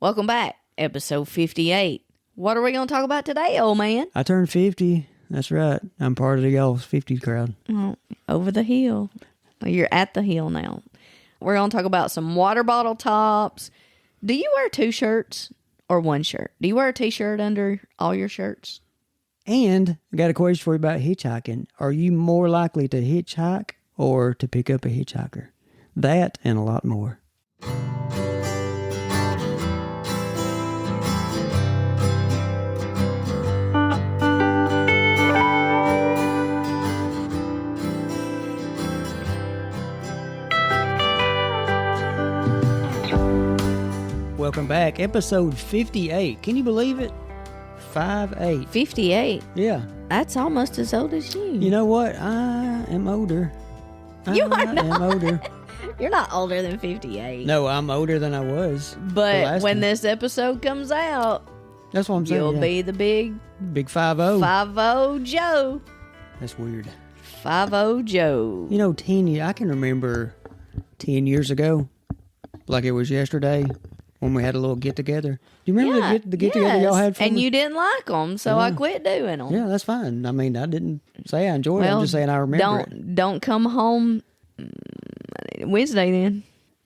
Welcome back, episode 58. What are we going to talk about today, old man? I turned 50. That's right. I'm part of the y'all's 50 crowd. Oh, over the hill. You're at the hill now. We're going to talk about some water bottle tops. Do you wear two shirts or one shirt? Do you wear a t-shirt under all your shirts? And I got a question for you about hitchhiking. Are you more likely to hitchhike or to pick up a hitchhiker? That and a lot more. Welcome back. Episode 58. Can you believe it? 58. 58? Yeah. That's almost as old as you. You know what? I am older. You are not. I am older. You're not older than 58. No, I'm older than I was. But when this episode comes out, that's what I'm saying. You'll be the big 50. 50 Joe. That's weird. 50 Joe. You know, 10 years. I can remember 10 years ago, like it was yesterday, when we had a little get together. Do you remember the get together y'all had for and me? you didn't like them, so I quit doing them. Yeah, that's fine. I mean, I didn't say I enjoyed it. I'm just saying I remember it. Don't come home Wednesday then.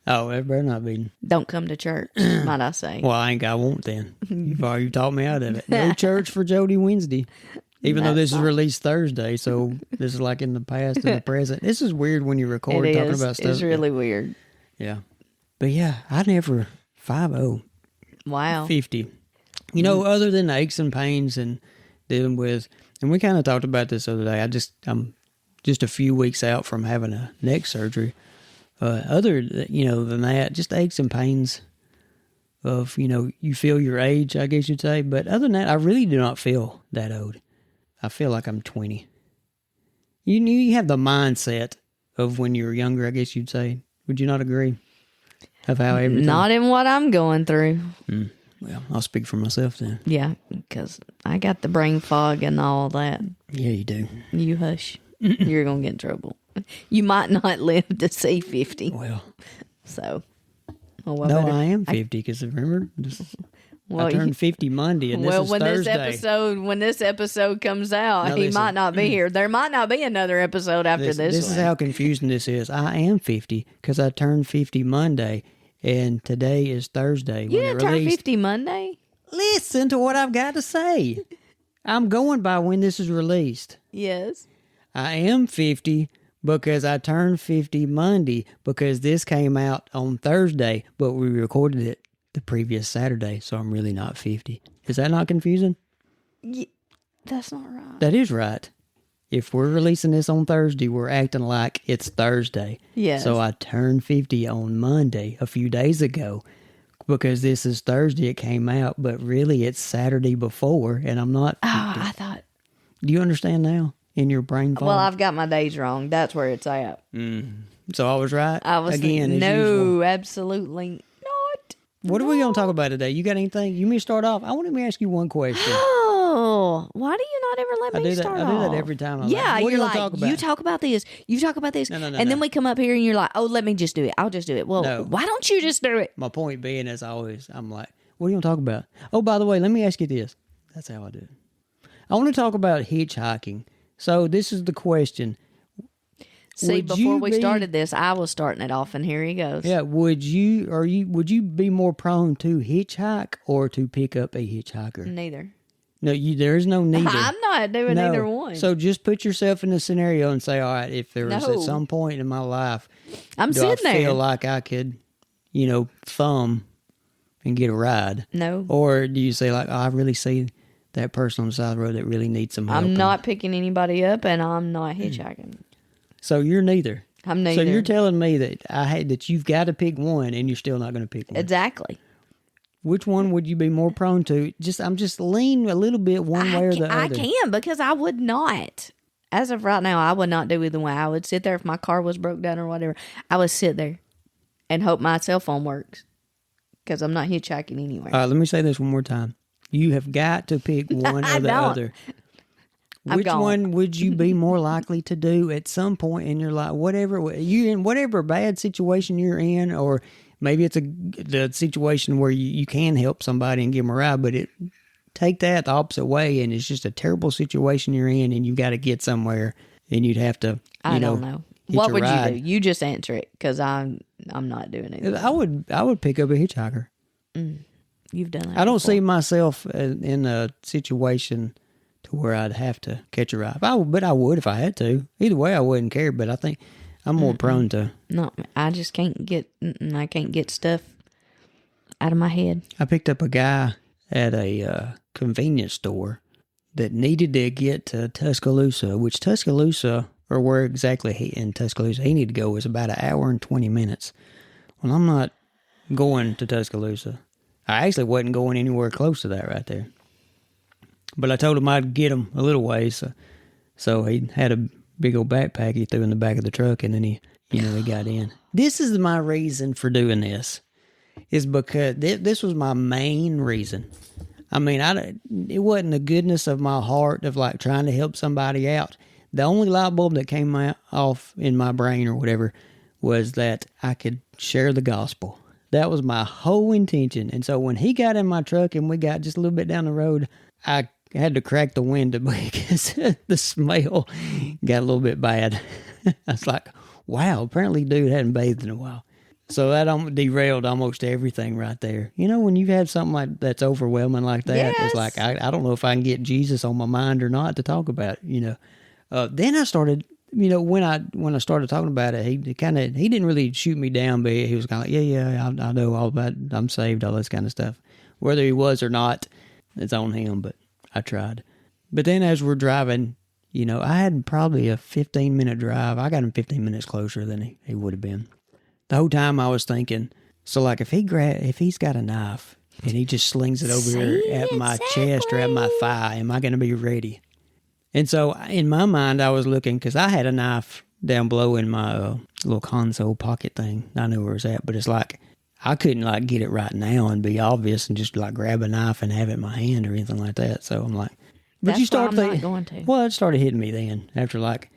Oh, it better not be. Don't come to church, might I say. Well, I won't then. You've already talked me out of it. No church for Jody Wednesday. Even though this is released Thursday, so this is like in the past and the present. This is weird when you record talking about stuff. It's really weird. Yeah. But yeah, I never 50. Wow. 50. You know, other than aches and pains and dealing with, and we kind of talked about this the other day. I'm just a few weeks out from having a neck surgery. Than that, just aches and pains of, you feel your age, I guess you'd say. But other than that, I really do not feel that old. I feel like I'm 20. You have the mindset of when you were younger, I guess you'd say. Would you not agree? Of how everything... Not in what I'm going through. Well, I'll speak for myself then. Yeah, because I got the brain fog and all that. Yeah, you do. You hush. You're going to get in trouble. You might not live to see 50. Well. So. I am 50 because remember, I turned 50 Monday and this is Thursday. When this episode comes out, he might not be here. There might not be another episode after this one. This is how confusing this is. I am 50 because I turned 50 Monday and today is Thursday. You didn't turn 50 Monday? Listen to what I've got to say. I'm going by when this is released. Yes. I am 50 because I turned 50 Monday because this came out on Thursday, but we recorded it the previous Saturday, so I'm really not 50. Is that not confusing? Yeah, that's not right. That is right. If we're releasing this on Thursday, we're acting like it's Thursday. Yes. So I turned 50 on Monday a few days ago because this is Thursday it came out, but really it's Saturday before, and I'm not 50. Oh, I thought... Do you understand now in your brain fog? Well, I've got my days wrong. That's where it's at. So I was right? I was again, no, usual. Absolutely not. What are we going to talk about today? You got anything? You may start off. I want to ask you one question. Oh, why do you not ever let me start off? I do that every time. What you're are you like, talk about? you talk about this, you talk about this, No, and then we come up here and you're like, oh, let me just do it. I'll just do it. Well, why don't you just do it? My point being, as always, I'm like, what are you going to talk about? Oh, by the way, let me ask you this. That's how I do it. I want to talk about hitchhiking. So this is the question. See, before we started this, I was starting it off, and here he goes. Yeah, would you be more prone to hitchhike or to pick up a hitchhiker? Neither. No, there is no neither. I'm not doing either one. So just put yourself in a scenario and say, all right, if there was at some point in my life, I'm sitting there. Feel like I could, thumb and get a ride? No. Or do you say like, oh, I really see that person on the side of the road that really needs some help? I'm not picking anybody up, and I'm not hitchhiking. So you're neither. I'm neither. So you're telling me that you've got to pick one, and you're still not going to pick one. Exactly. Which one would you be more prone to? I'm just leaning a little bit one way or the other. I can, because I would not. As of right now, I would not do either way. I would sit there if my car was broke down or whatever. I would sit there and hope my cell phone works, because I'm not hitchhiking anywhere. Let me say this one more time. You have got to pick one or the other. Which one would you be more likely to do at some point in your life? Whatever bad situation you're in, or maybe it's the situation where you can help somebody and give them a ride, but take that the opposite way, and it's just a terrible situation you're in, and you got to get somewhere, and you'd have to. I don't know. What would you do? You just answer it, because I'm not doing it. I would pick up a hitchhiker. You've done that. I don't see myself in a situation to where I'd have to catch a ride. But I would if I had to. Either way, I wouldn't care. But I think I'm more prone to. No, I just can't get. I can't get stuff out of my head. I picked up a guy at a convenience store that needed to get to Tuscaloosa, which Tuscaloosa, or where exactly in Tuscaloosa he needed to go, is about an hour and 20 minutes. Well, I'm not going to Tuscaloosa. I actually wasn't going anywhere close to that right there. But I told him I'd get him a little ways. So he had a big old backpack he threw in the back of the truck, and then he got in. This is my reason for doing this, is because this was my main reason. I mean, it wasn't the goodness of my heart of like trying to help somebody out. The only light bulb that came off in my brain or whatever was that I could share the gospel. That was my whole intention. And so when he got in my truck and we got just a little bit down the road, I had to crack the window because the smell got a little bit bad. I was like, wow, apparently dude hadn't bathed in a while. So that derailed almost everything right there. You know, when you've had something like that's overwhelming like that, yes. It's like, I don't know if I can get Jesus on my mind or not to talk about it, you know. Then I started, you know, when I started talking about it, he didn't really shoot me down, but he was kind of like, yeah, I know all about it. I'm saved, all this kind of stuff. Whether he was or not, it's on him, but I tried. But then as we're driving, you know, I had probably a 15-minute drive. I got him 15 minutes closer than he would have been. The whole time I was thinking, so like if he's got a knife and he just slings it over here at my chest or at my thigh, am I going to be ready? And so in my mind, I was looking, because I had a knife down below in my little console pocket thing. I knew where it was at, but it's like I couldn't like get it right now and be obvious and just like grab a knife and have it in my hand or anything like that. So I'm like, but that's you start why I'm not going to. Well, it started hitting me then after like,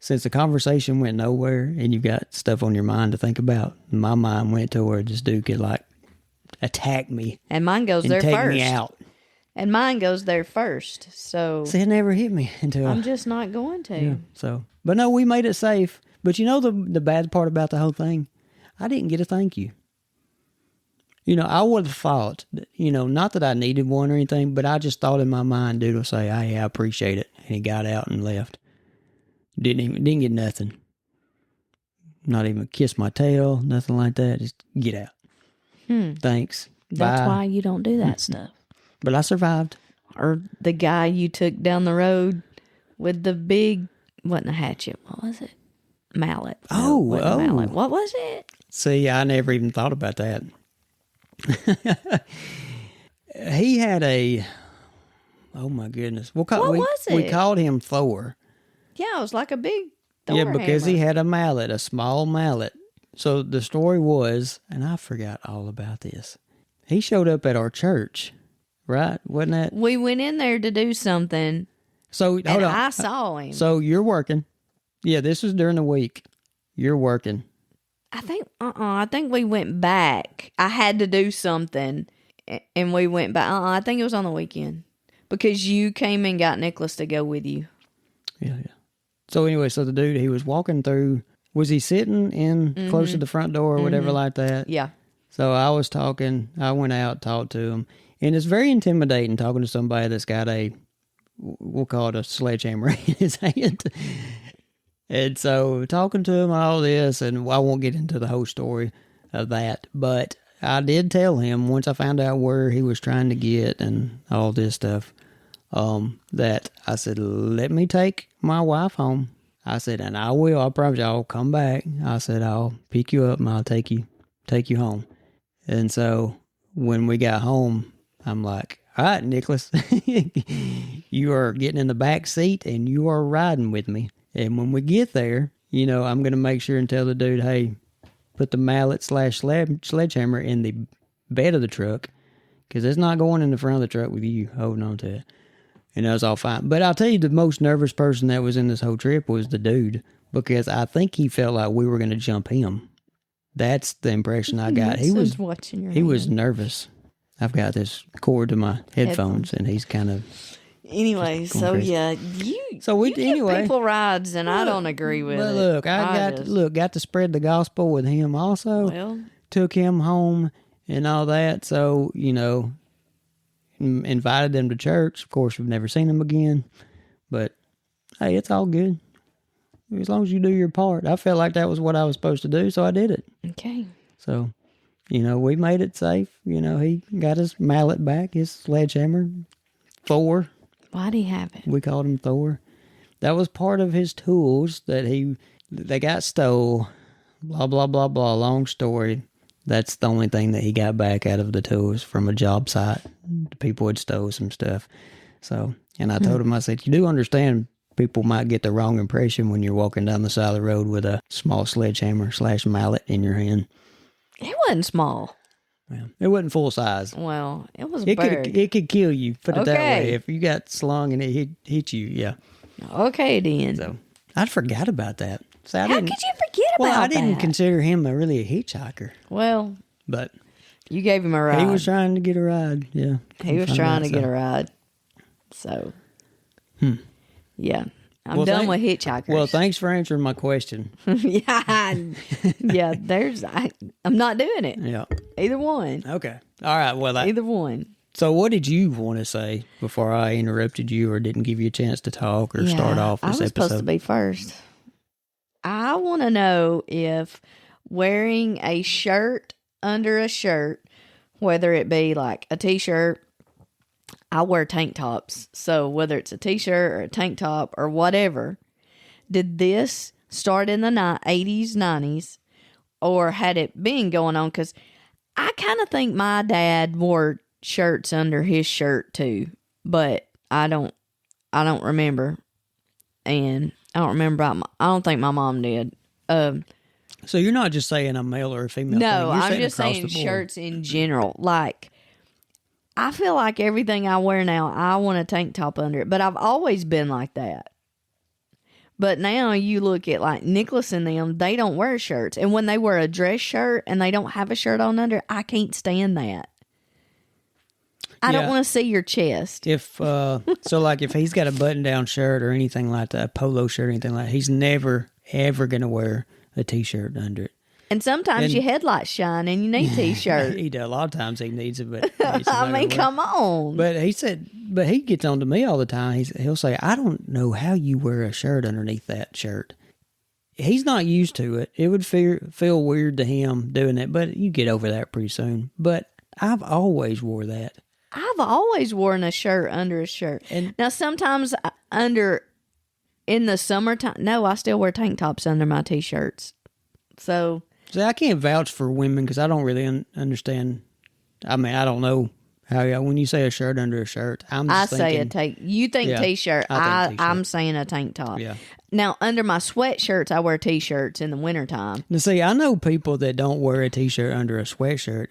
since the conversation went nowhere and you got stuff on your mind to think about, my mind went to where this dude could like attack me. And mine goes there take first. Me out. And mine goes there first. So see, it never hit me until I'm just not going to. Yeah, so, but no, we made it safe. But you know the bad part about the whole thing? I didn't get a thank you. You know, I would have thought, you know, not that I needed one or anything, but I just thought in my mind, dude will say, hey, I appreciate it. And he got out and left. Didn't get nothing. Not even kiss my tail, nothing like that. Just get out. Thanks. That's Bye. why you don't do that stuff. But I survived. Or the guy you took down the road with the big, wasn't a hatchet, what was it? Mallet. Mallet. What was it? See, I never even thought about that. He had oh my goodness. What was it? We called him Thor. Yeah, it was like a big Thor Yeah, because hammer. he had a mallet, a small mallet. So the story was, and I forgot all about this. He showed up at our church, right? Wasn't that? We went in there to do something. So hold and on. I saw him. So you're working. Yeah, this was during the week. You're working. I think we went back. I had to do something, and we went back. I think it was on the weekend because you came and got Nicholas to go with you. Yeah. So anyway, so the dude, he was walking through. Was he sitting in close to the front door or whatever like that? Yeah. So I was talking. I went out, talked to him, and it's very intimidating talking to somebody that's got we'll call it a sledgehammer in his hand. And so talking to him all this, and I won't get into the whole story of that, but I did tell him once I found out where he was trying to get and all this stuff, that I said, let me take my wife home. I said, and I will, I promise you, I'll come back. I said, I'll pick you up and I'll take you home. And so when we got home, I'm like, all right, Nicholas, you are getting in the back seat and you are riding with me. And when we get there, you know, I'm going to make sure and tell the dude, hey, put the mallet / sledgehammer in the bed of the truck, because it's not going in the front of the truck with you holding on to it. And that was all fine. But I'll tell you, the most nervous person that was in this whole trip was the dude, because I think he felt like we were going to jump him. That's the impression I got. He was watching your he was hand. nervous. I've got this cord to my headphones, and he's kind of. Anyway, so crazy. yeah, you give people rides, and I don't agree with But it. look, got to spread the gospel with him also. Well, Took him home and all that. So, invited them to church. Of course, we've never seen them again. But, hey, it's all good. As long as you do your part. I felt like that was what I was supposed to do, so I did it. okay. So, we made it safe. He got his mallet back, his sledgehammer. Thor. Why'd he have it? We called him Thor. That was part of his tools that they got stole. Blah, blah, blah, blah. Long story. That's the only thing that he got back out of the tools from a job site. The people had stole some stuff. So, and I told him, I said, you do understand people might get the wrong impression when you're walking down the side of the road with a small sledgehammer / mallet in your hand. It wasn't small. Well, it wasn't full size. Well, it was It big. it could kill you. Put it that Okay. way. If you got slung and it hit you, yeah. Okay, then. So I forgot about that. So How could you forget about that? I didn't consider him really a hitchhiker, Well, but you gave him a ride. he was trying to get a ride. Yeah, He was trying to get a ride. So, yeah. I'm done with hitchhikers. Well, thanks for answering my question. yeah. I'm not doing it. Yeah. Either one. Okay. All right. Well, Either one. so what did you want to say before I interrupted you or didn't give you a chance to talk or start off I this was supposed to episode? be first. I want to know if wearing a shirt under a shirt, whether it be like a t-shirt, I wear tank tops. So whether it's a t-shirt or a tank top or whatever, did this start in the 80s, 90s, or had it been going on? Because I kind of think my dad wore shirts under his shirt too, but I don't remember, and I don't remember I don't think my mom did. So you're not just saying a male or a female No, thing. You're I'm just across saying the board. shirts in general. Like, I feel like everything I wear now, I want a tank top under it, but I've always been like that. But now you look at like Nicholas and them, they don't wear shirts. And when they wear a dress shirt and they don't have a shirt on under, I can't stand that. I don't Yeah. want to see your chest. If so, like if he's got a button-down shirt or anything like that, a polo shirt or anything like that, he's never ever gonna wear a t-shirt under it. And sometimes And- your headlights shine and you need t-shirt. He does. A lot of times he needs it, but I mean, come on. But he gets on to me all the time. He'll say, "I don't know how you wear a shirt underneath that shirt." He's not used to it. It would feel weird to him doing that, but you get over that pretty soon. But I've always wore that. I've always worn a shirt under a shirt. And- now, sometimes in the summertime, no, I still wear tank tops under my t-shirts. So, See, I can't vouch for women because I don't really understand. I mean, I don't know how when you say a shirt under a shirt, I'm just thinking, you think Yeah, t-shirt. I think t-shirt. I'm saying a tank top. Yeah. Now, under my sweatshirts, I wear t-shirts in the wintertime. Now, see, I know people that don't wear a t-shirt under a sweatshirt,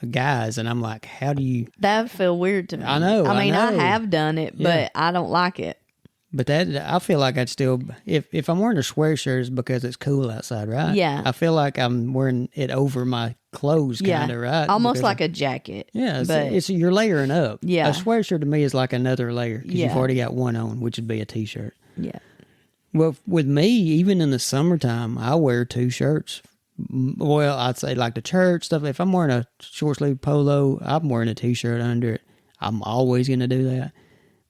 guys, and I'm like, how do you? That would feel weird to me. I know, I mean, I know. have done it, but I don't like it. But that I feel like I'd still, if I'm wearing a sweatshirt, it's because it's cool outside, right? Yeah. I feel like I'm wearing it over my clothes, kind of, right? Almost Because like a jacket. yeah, but it's you're layering up. Yeah. A sweatshirt to me is like another layer because Yeah. you've already got one on, which would be a t-shirt. yeah. Well, with me, even in the summertime, I wear two shirts. Well, I'd say like the church stuff. If I'm wearing a short sleeve polo, I'm wearing a t-shirt under it. I'm always going to do that.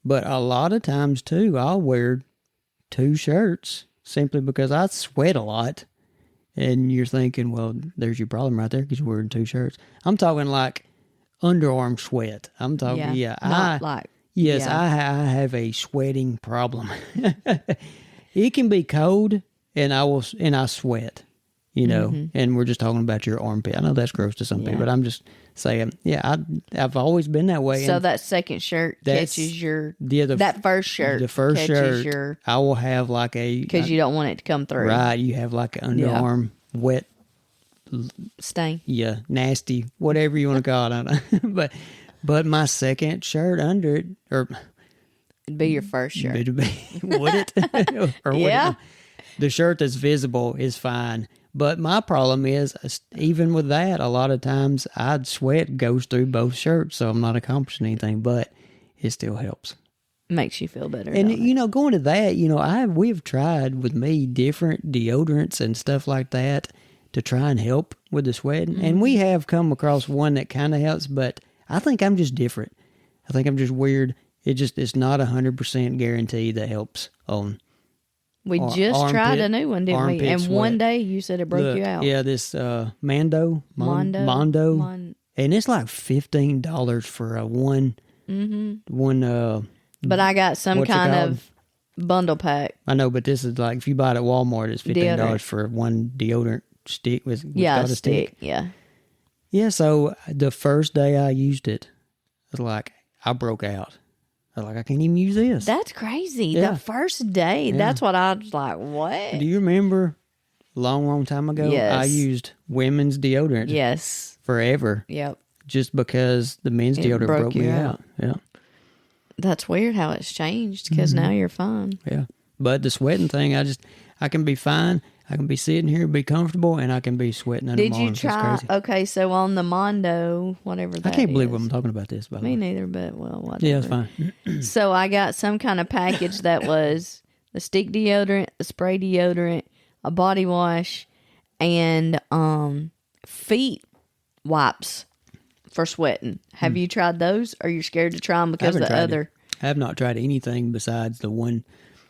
But a lot of times too, I'll wear two shirts simply because I sweat a lot. And you're thinking, well, there's your problem right there because you're wearing two shirts. I'm talking like underarm sweat. I'm talking, Not like. Yes, yeah. I have a sweating problem. It can be cold, and I sweat, and we're just talking about your armpit. I know that's gross to some people, but I'm just saying, I've always been that way. So and that second shirt catches your that first shirt. the first catches shirt, I will have like a because you don't want it to come through. right. You have like an underarm wet, Stain. nasty, whatever you want to call it. I don't know. but my second shirt under it, or It'd be your first shirt. would it? Or would Yeah. it? The shirt that's visible is fine, But my problem is, even with that, a lot of times I'd sweat goes through both shirts, so I'm not accomplishing anything, but it still helps. Makes you feel better. And, don't it? going to that, we've tried with me different deodorants and stuff like that to try and help with the sweating. Mm-hmm. And we have come across one that kind of helps, but I think I'm just different. I think I'm just weird. It's not 100% guaranteed that helps on. We just tried a new one, didn't we? And sweat. one day you said it broke you out. Yeah, this Mondo, and it's like $15 for a one. One. But I got some what's it kind called? of bundle pack. I know, but this is like if you buy it at Walmart, it's $15 Deodorant. for one deodorant stick with Yeah, got a stick. Yeah. Yeah, so the first day I used it, I was like, I broke out. I was like, I can't even use this. That's crazy. Yeah. The first day. Yeah. That's what I was like, what? Do you remember a long time ago? Yes. I used women's deodorant Yes. forever Yep. just because the men's It deodorant broke broke you me out. out. Yeah. That's weird how it's changed because Mm-hmm. now you're fine. Yeah. But the sweating thing, I can be fine. I can be sitting here, be comfortable, and I can be sweating under Did my you arms. It's try? crazy. Okay, so on the Mondo, whatever that I can't believe is. I'm talking about this, by the Me way. neither, but well, whatever. Yeah, it's fine. So I got some kind of package that was the stick deodorant, the spray deodorant, a body wash, and feet wipes for sweating. Have you tried those? Or you scared to try them because haven't the tried other? it. I have not tried anything besides the one.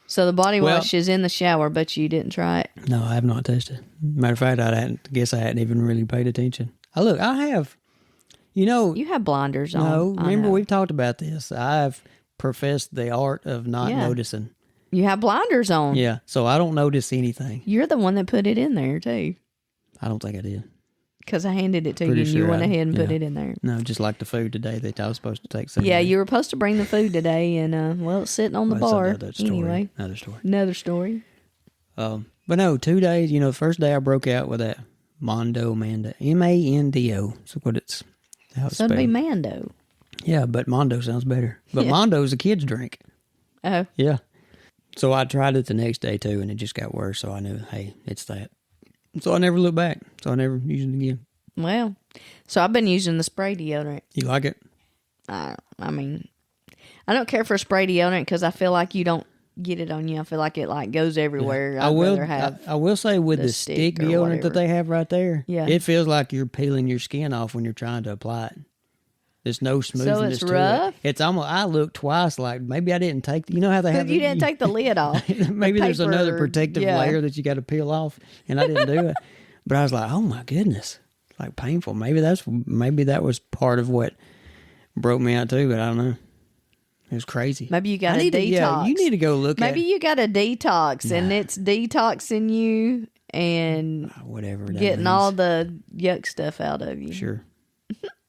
So the body Well- wash is in the shower, but you didn't try it. No, I have not tasted it. Matter of fact, I guess I hadn't even really paid attention. I have. You have blinders on. No, I remember know. we've talked about this. I've professed the art of not Yeah. noticing. You have blinders on. Yeah, so I don't notice anything. You're the one that put it in there too, I don't think I did. because I handed it to Pretty you, and you sure went I- ahead and put yeah. it in there. No, just like the food today that I was supposed to take. Sunday. Yeah, you were supposed to bring the food today, and well, it's sitting on the Well, that's bar. another story. Anyway, Another story. another story. But no, 2 days. The first day I broke out with that Mando, Mando. So what it's how it's So it'd be spelled. Mando. Yeah, but Mondo sounds better. But Yeah. Mondo's a kid's drink. Oh, Yeah. So I tried it the next day too, and it just got worse. So I knew, hey, it's that. So I never looked back. So I never used it again. well. So I've been using the spray deodorant. You like it? I mean, I don't care for spray deodorant because I feel like you don't get it on you. I feel like it goes everywhere. I I'd will. rather have. I will say with the the stick stick or deodorant whatever. that they have right there, Yeah. it feels like you're peeling your skin off when you're trying to apply it. There's no smoothness it's to rough? it. It's almost. I looked twice, like maybe I didn't take. You know how they have. Because you didn't take the lid off. Maybe The there's another paper, protective yeah. layer that you got to peel off, and I didn't do it. But I was like, oh my goodness, it's like painful. Maybe that was part of what broke me out too. But I don't know. It was crazy. Maybe you got I a need to- detox. Yeah, you need to go look Maybe at you got a detox, and it's detoxing you and whatever that getting means. all the yuck stuff out of you. Sure.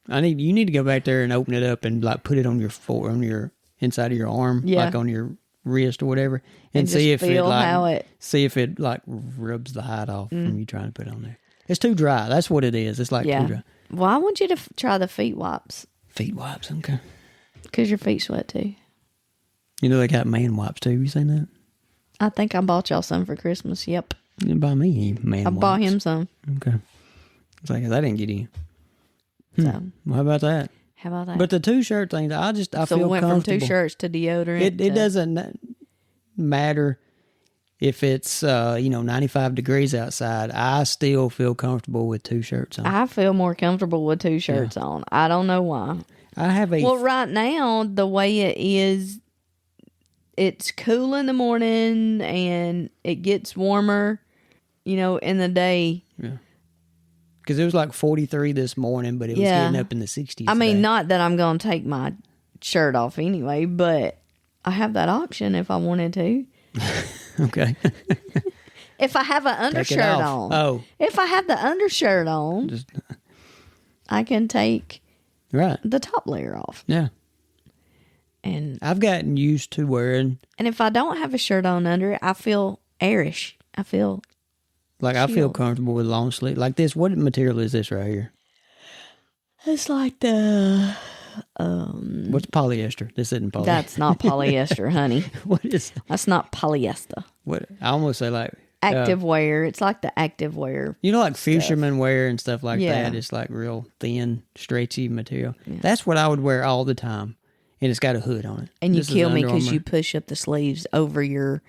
You need to go back there and open it up and like put it on your inside of your arm, Yeah. like on your wrist or whatever, and just see if it feel like how it- see if it like rubs the hide off from you trying to put it on there. It's too dry. That's what it is. It's like Yeah. too dry. Well, I want you to try the feet wipes Feet wipes, okay. because your feet sweat too. You know they got man wipes too. Have you seen that? I think I bought y'all some for Christmas. Yep. You didn't buy me any man I wipes. bought him some. Okay. It's like that didn't get in. So, Well, how about that? how about that? But the two-shirt thing, I so feel we went from comfortable. 2 shirts to deodorant. It to- doesn't matter if it's 95 degrees outside. I still feel comfortable with 2 shirts on. I feel more comfortable with 2 shirts on. I don't know why. I have a Well, right now, the way it is, it's cool in the morning and it gets warmer, in the day. because it was like 43 this morning, but it was Yeah. getting up in the 60s. I mean, today. not that I'm going to take my shirt off anyway, but I have that option if I wanted to. Okay. If I have an Take it undershirt off. on. Oh, If I have the undershirt on, just I can take right. the top layer off. Yeah. And I've gotten used to wearing if I don't have a shirt on under it, I feel airish. I feel I feel chill. comfortable with long sleeve like this. What material is this right here? it's like the What's polyester? This isn't polyester. that's not polyester, honey. What is That's not polyester. what? I almost say like active wear. It's like the active wear. You know, like fisherman wear and stuff like Yeah. that. It's like real thin, stretchy material. Yeah. That's what I would wear all the time. And it's got a hood on it. And you This kill is me Under because Armour. you push up the sleeves over your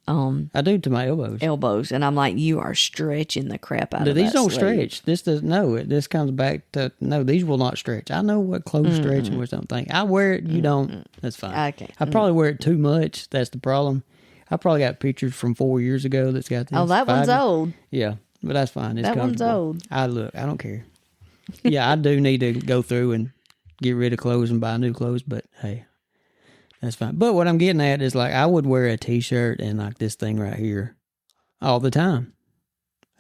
I do to my elbows. and I'm like, you are stretching the crap out of These that don't sleeve. stretch. This does no. This comes back to no. These will not stretch. I know what clothes stretch and what something. I wear it. You don't. That's fine. Okay. I probably wear it too much. That's the problem. I probably got pictures from 4 years ago that's got this. Oh, that one's 5 old. Yeah, but that's fine. It's That one's comfortable. old. I don't care. Yeah, I do need to go through and get rid of clothes and buy new clothes, but hey, that's fine. But what I'm getting at is like I would wear a t-shirt and like this thing right here all the time.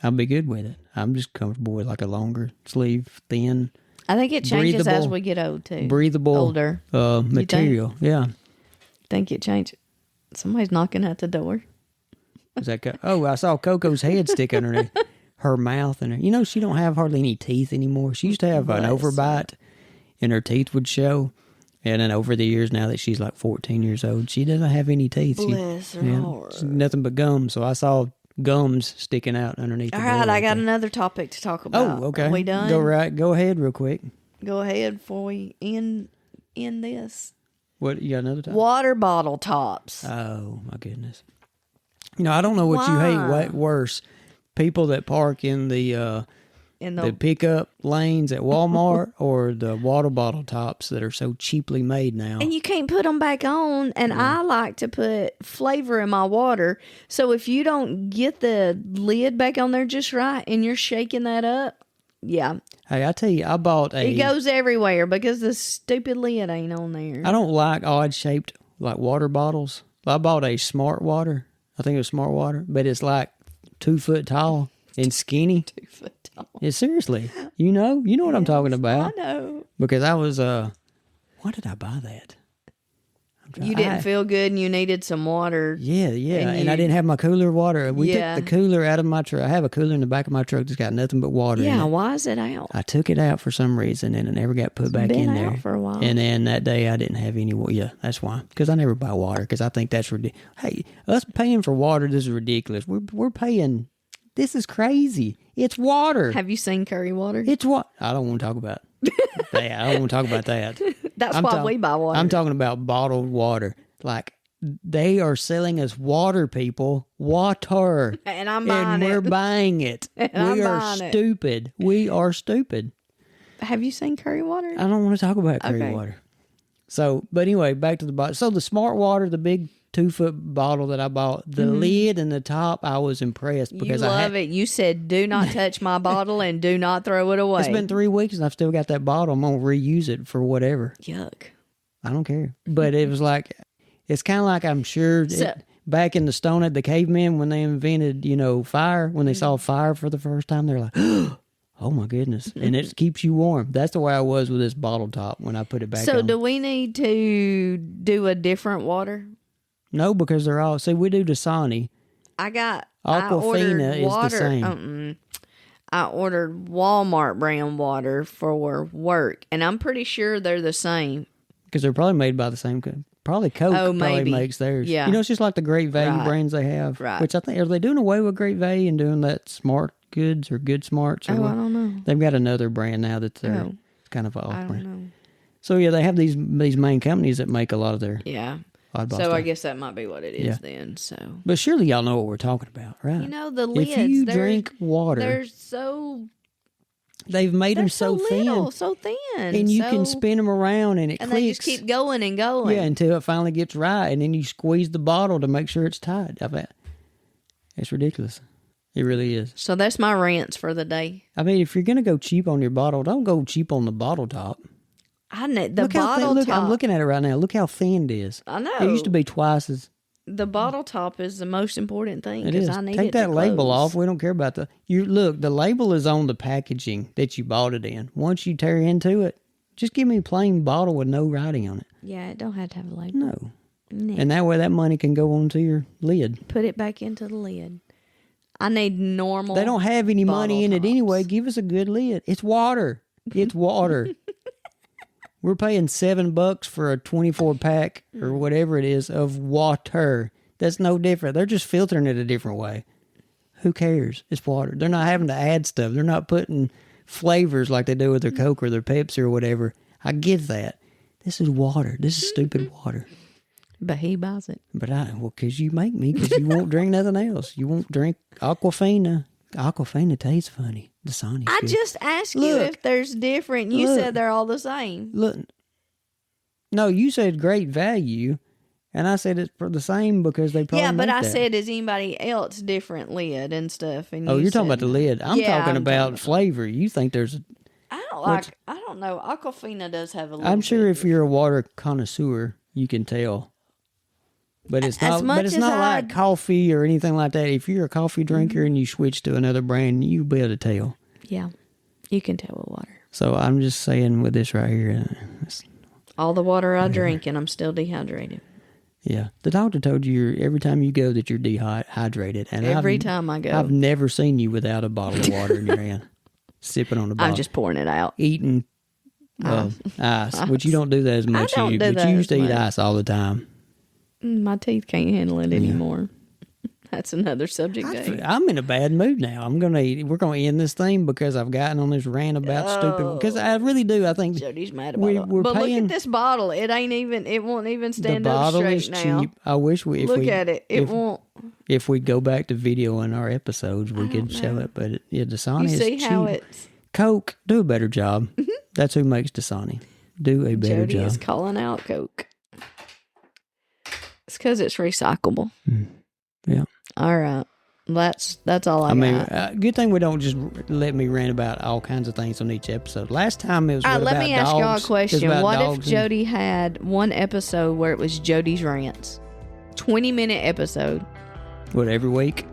I'll be good with it. I'm just comfortable with like a longer sleeve, thin, I think it changes as breathable- we get old too. breathable Older. material. Yeah. Think it changes. Somebody's knocking at the door. Is that I saw Coco's head stick underneath her mouth, and you know she don't have hardly any teeth anymore. She used to have an Bless her. overbite, and her teeth would show. And then over the years, now that she's like 14 years old, she doesn't have any teeth. Bless her Yeah, heart. she's nothing but gums. So I saw gums sticking out underneath. All the right, door I right got there. another topic to talk about. Oh, okay. Are we done? Go ahead, real quick. Go ahead before we end this. What you got another time? Water bottle tops. Oh my goodness! You know I don't know what you hate what worse, people that park in the In the pickup lanes at Walmart or the water bottle tops that are so cheaply made now. and you can't put them back on. And I like to put flavor in my water. So if you don't get the lid back on there just right and you're shaking that up, yeah, Hey, I tell you, I bought it goes everywhere because the stupid lid ain't on there. I don't like odd shaped like water bottles. I bought a Smart Water. I think it was Smart Water, but it's like 2 foot tall and skinny. 2 foot tall. Yeah, seriously, you know what I'm talking about. I know. Because I was why did I buy that? You didn't feel good and you needed some water. Yeah, and I didn't have my cooler water. We Yeah. took the cooler out of my truck. I have a cooler in the back of my truck that's got nothing but water in Yeah, it. why is it out? I took it out for some reason, and it never got put back been in there. out for a while. And then that day, I didn't have any water. Yeah, that's why. Because I never buy water, because I think that's ridiculous. Hey, us paying for water, this is ridiculous. We're paying. This is crazy. It's water. Have you seen curry water? It's what I don't want to talk about. that. I don't want to talk about that. That's why we buy water. I'm talking about bottled water. Like they are selling us water, people. Water. And I'm buying and we're it. buying it. And I'm we are buying it. stupid. We are stupid. Have you seen curry water? I don't want to talk about curry Okay. water. So, but anyway, back to the bottle. So the Smart Water, the big 2 foot bottle that I bought, the lid and the top, I was impressed because you love it. You said, do not touch my bottle and do not throw it away. It's been 3 weeks and I've still got that bottle. I'm gonna reuse it for whatever. Yuck. I don't care. But it was like, it's kind of like I'm sure back in the Stone Age, the cavemen, when they invented, fire, when they saw fire for the first time, they're like, oh my goodness. And it keeps you warm. That's the way I was with this bottle top when I put it back So on. do we need to do a different water? No, because they're all, see, we do Dasani. I Aquafina ordered is the water. same. I ordered Walmart brand water for work, and I'm pretty sure they're the same. Because they're probably made by the same company. Probably Coke probably maybe. makes theirs. Yeah. It's just like the Great Value Right. brands they have. Right. Which I think, are they doing away with Great Value and doing that Smart Goods or Good Smarts? Or Oh, what? I don't know. They've got another brand now that's their Oh. kind of an I off don't brand. know. So yeah, they have these main companies that make a lot of their Yeah. oddball So stuff. I guess that might be what it is Yeah. then. So But surely y'all know what we're talking about, right? the lids. if you they're, drink water, they're so they've made they're them so thin, little, so thin, and you can so- spin them around and it and clicks. they just keep going and going. Yeah, until it finally gets right, and then you squeeze the bottle to make sure it's tight. I bet it's ridiculous. It really is. So that's my rants for the day. I mean, if you're gonna go cheap on your bottle, don't go cheap on the bottle top. I know the Look how thin, bottle look, top. I'm looking at it right now. Look how thin it is. I know. It used to be twice as. The bottle top is the most important thing It because is. I need Take it to that label close. off. We don't care about the. You look. The label is on the packaging that you bought it in. Once you tear into it, just give me a plain bottle with no writing on it. Yeah, it don't have to have a label. No. No. And that way, that money can go onto your lid. Put it back into the lid. I need normal. They don't have any money bottle in it tops. anyway. Give us a good lid. It's water. It's water. We're paying $7 for a 24 pack or whatever it is of water. That's no different. They're just filtering it a different way. Who cares? It's water. They're not having to add stuff. They're not putting flavors like they do with their Coke or their Pepsi or whatever. I get that. This is water. This is stupid water. But he buys it. But because you make me, because you won't drink nothing else. You won't drink Aquafina. Aquafina tastes funny. Dasani's I good. just asked you if there's different. You said they're all the same. Look. No, you said great value, and I said it's for the same because they probably but make I that. said, is anybody else different lid and stuff? And You're said, talking about the lid. I'm talking about talking flavor. You think there's I don't know. Aquafina does have a little I'm sure bit if you're a water connoisseur, you can tell. But it's As not. much But it's as not like I'd- coffee or anything like that. If you're a coffee drinker and you switch to another brand, you'll be able to tell. Yeah, you can tell with water. So I'm just saying with this right here. All the water I drink, and I'm still dehydrated. Yeah, the doctor told you every time you go that you're dehydrated, and Every time I go. I've never seen you without a bottle of water in your hand, sipping on the bottle. I'm just pouring it out. Eating ice, which you don't do that as much. don't do but that you used as to eat much. ice all the time. My teeth can't handle it anymore. That's another subject day. I'm in a bad mood now. We're gonna end this thing because I've gotten on this rant about stupid. Because I really do. I think Jody's mad about it. we're But look paying- at this bottle. It won't even the stand up bottle straight is now. cheap. I wish we. If Look we, at it. It won't. If we go back to video in our episodes, we could sell it. But Dasani You is see cheap. how it's. Coke, do a better job. That's who makes Dasani. Do a better Jody job. is calling out Coke. It's because it's recyclable. Yeah. All right. That's all I I mean, got. good thing we don't just let me rant about all kinds of things on each episode. Last time it was All right, what let about me ask y'all a dogs? It was question. about What if dogs and- Jody had one episode where it was Jody's rants? 20-minute episode. What, every week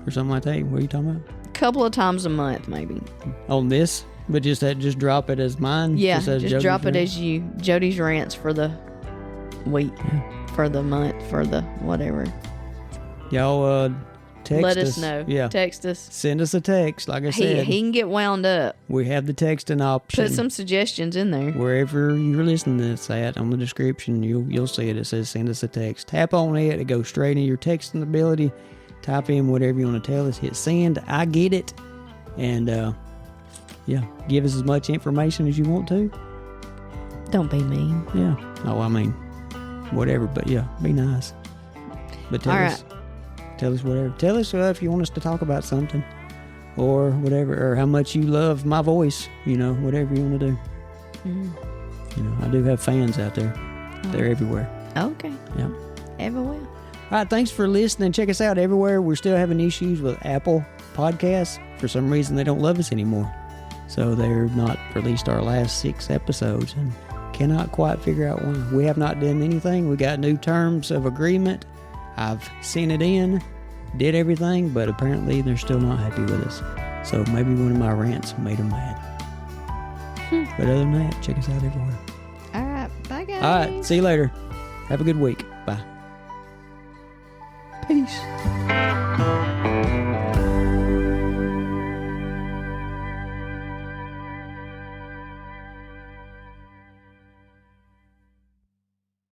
or something like that? What are you talking about? A couple of times a month, maybe. On this? But just drop it as mine? Yeah, as just Jody's drop it rant? as you. Jody's rants for the week, for the month, for the whatever. Y'all text Let us know. Yeah. Text us. Send us a text. Like I He said, can get wound up. we have the texting option. Put some suggestions in there. Wherever you're listening to this at, on the description, you'll see it. It says send us a text. Tap on it. It goes straight into your texting ability. Type in whatever you want to tell us. Hit send. I get it. And, give us as much information as you want to. Don't be mean. Yeah. Oh, I mean, whatever. But, yeah, be nice. But tell All us. Tell us whatever. Tell us if you want us to talk about something. Or whatever. Or how much you love my voice. Whatever you want to do. I do have fans out there. They're everywhere. Okay. Yeah. Everywhere. All right, thanks for listening. Check us out everywhere. We're still having issues with Apple Podcasts. For some reason, they don't love us anymore. So they're not released our last 6 episodes and cannot quite figure out why. We have not done anything. We got new terms of agreement. I've sent it in, did everything, but apparently they're still not happy with us. So maybe one of my rants made them mad. But other than that, check us out everywhere. All right. Bye, guys. All right, see you later. Have a good week. Bye. Peace.